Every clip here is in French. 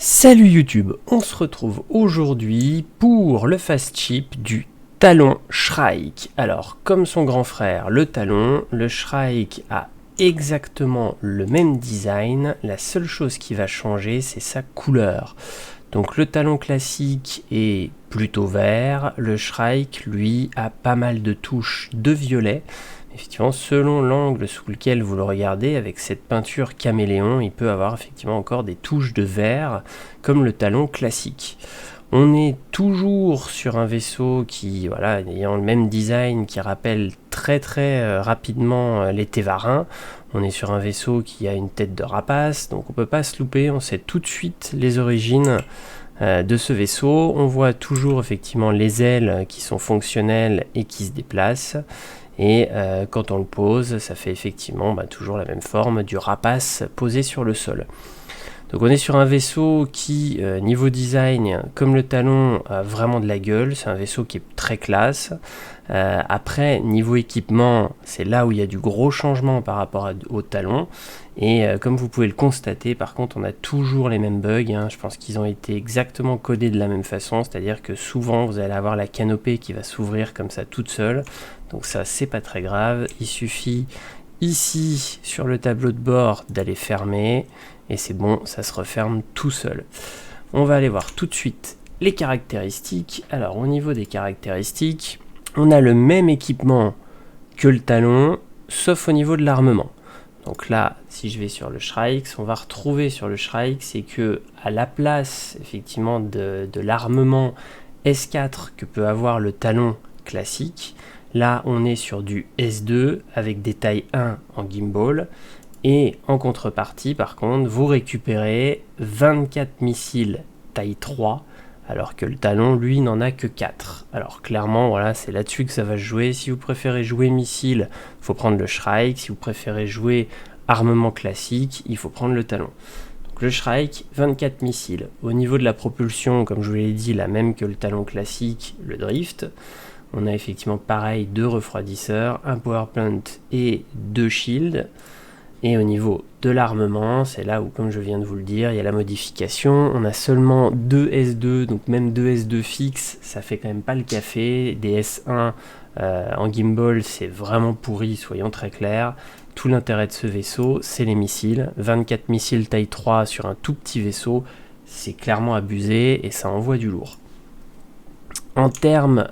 Salut YouTube, on se retrouve aujourd'hui pour le fast ship du Talon Shrike. Alors, comme son grand frère, le Talon, le Shrike a exactement le même design. La seule chose qui va changer, c'est sa couleur. Donc le Talon classique est plutôt vert, le Shrike, lui, a pas mal de touches de violet. Effectivement, selon l'angle sous lequel vous le regardez, avec cette peinture caméléon, il peut avoir effectivement encore des touches de vert, comme le Talon classique. On est toujours sur un vaisseau qui, voilà, ayant le même design, qui rappelle très rapidement les Tévarins. On est sur un vaisseau qui a une tête de rapace, donc on ne peut pas se louper, on sait tout de suite les origines de ce vaisseau. On voit toujours effectivement les ailes qui sont fonctionnelles et qui se déplacent. Et quand on le pose, ça fait effectivement toujours la même forme du rapace posé sur le sol. Donc on est sur un vaisseau qui, niveau design, comme le Talon, a vraiment de la gueule. C'est un vaisseau qui est très classe. Après, niveau équipement, c'est là où il y a du gros changement par rapport au Talon. Et comme vous pouvez le constater, par contre, on a toujours les mêmes bugs. Je pense qu'ils ont été exactement codés de la même façon. C'est-à-dire que souvent, vous allez avoir la canopée qui va s'ouvrir comme ça toute seule. Donc ça, c'est pas très grave. Il suffit ici, sur le tableau de bord, d'aller fermer. Et c'est bon, ça se referme tout seul. On va aller voir tout de suite les caractéristiques. Alors, au niveau des caractéristiques, on a le même équipement que le Talon, sauf au niveau de l'armement. Donc là, si je vais sur le Shrike, ce qu'on va retrouver sur le Shrike, c'est que à la place, effectivement, de l'armement S4 que peut avoir le Talon classique, là, on est sur du S2 avec des tailles 1 en gimbal. Et en contrepartie, par contre, vous récupérez 24 missiles taille 3, alors que le Talon, lui, n'en a que 4. Alors clairement, voilà, c'est là-dessus que ça va se jouer. Si vous préférez jouer missile, il faut prendre le Shrike. Si vous préférez jouer armement classique, il faut prendre le Talon. Donc le Shrike, 24 missiles. Au niveau de la propulsion, comme je vous l'ai dit, la même que le Talon classique, le Drift. On a effectivement pareil, 2 refroidisseurs, un power plant et 2 shields. Et au niveau de l'armement, c'est là où, comme je viens de vous le dire, il y a la modification. On a seulement 2 S2, donc même 2 S2 fixes, ça fait quand même pas le café. Des S1 en gimbal, c'est vraiment pourri, soyons très clairs. Tout l'intérêt de ce vaisseau, c'est les missiles. 24 missiles taille 3 sur un tout petit vaisseau, c'est clairement abusé et ça envoie du lourd. En termes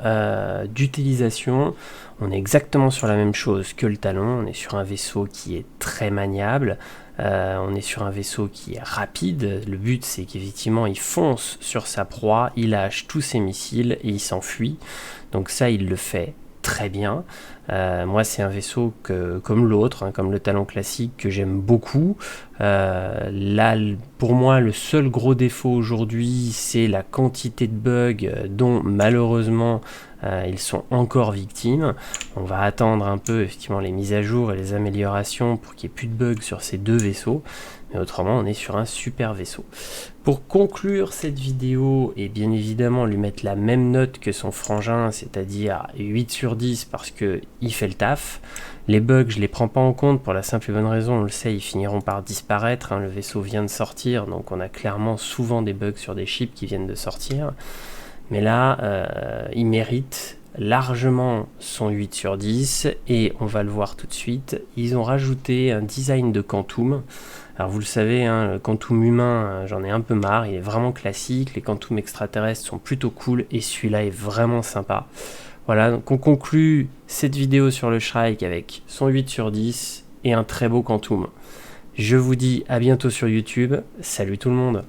d'utilisation, on est exactement sur la même chose que le Talon. On est sur un vaisseau qui est très maniable. On est sur un vaisseau qui est rapide. Le but, c'est qu'effectivement, il fonce sur sa proie, il lâche tous ses missiles et il s'enfuit. Donc ça, il le fait très bien. Moi, c'est un vaisseau comme l'autre, comme le Talon classique, que j'aime beaucoup. Là, pour moi, le seul gros défaut aujourd'hui, c'est la quantité de bugs dont malheureusement ils sont encore victimes. On va attendre un peu effectivement les mises à jour et les améliorations pour qu'il n'y ait plus de bugs sur ces deux vaisseaux. Mais autrement, on est sur un super vaisseau. Pour conclure cette vidéo, et bien évidemment lui mettre la même note que son frangin, c'est-à-dire 8 sur 10 parce qu'il fait le taf. Les bugs, je ne les prends pas en compte pour la simple et bonne raison, on le sait, ils finiront par disparaître. Le vaisseau vient de sortir, donc on a clairement souvent des bugs sur des chips qui viennent de sortir. Mais là, il mérite largement son 8 sur 10 et on va le voir tout de suite. Ils ont rajouté un design de Quantum. Alors vous le savez, le Quantum humain, j'en ai un peu marre, il est vraiment classique. Les Quantum extraterrestres sont plutôt cool et celui-là est vraiment sympa. Voilà, donc on conclut cette vidéo sur le Shrike avec son 8 sur 10 et un très beau Quantum. Je vous dis à bientôt sur YouTube. Salut tout le monde!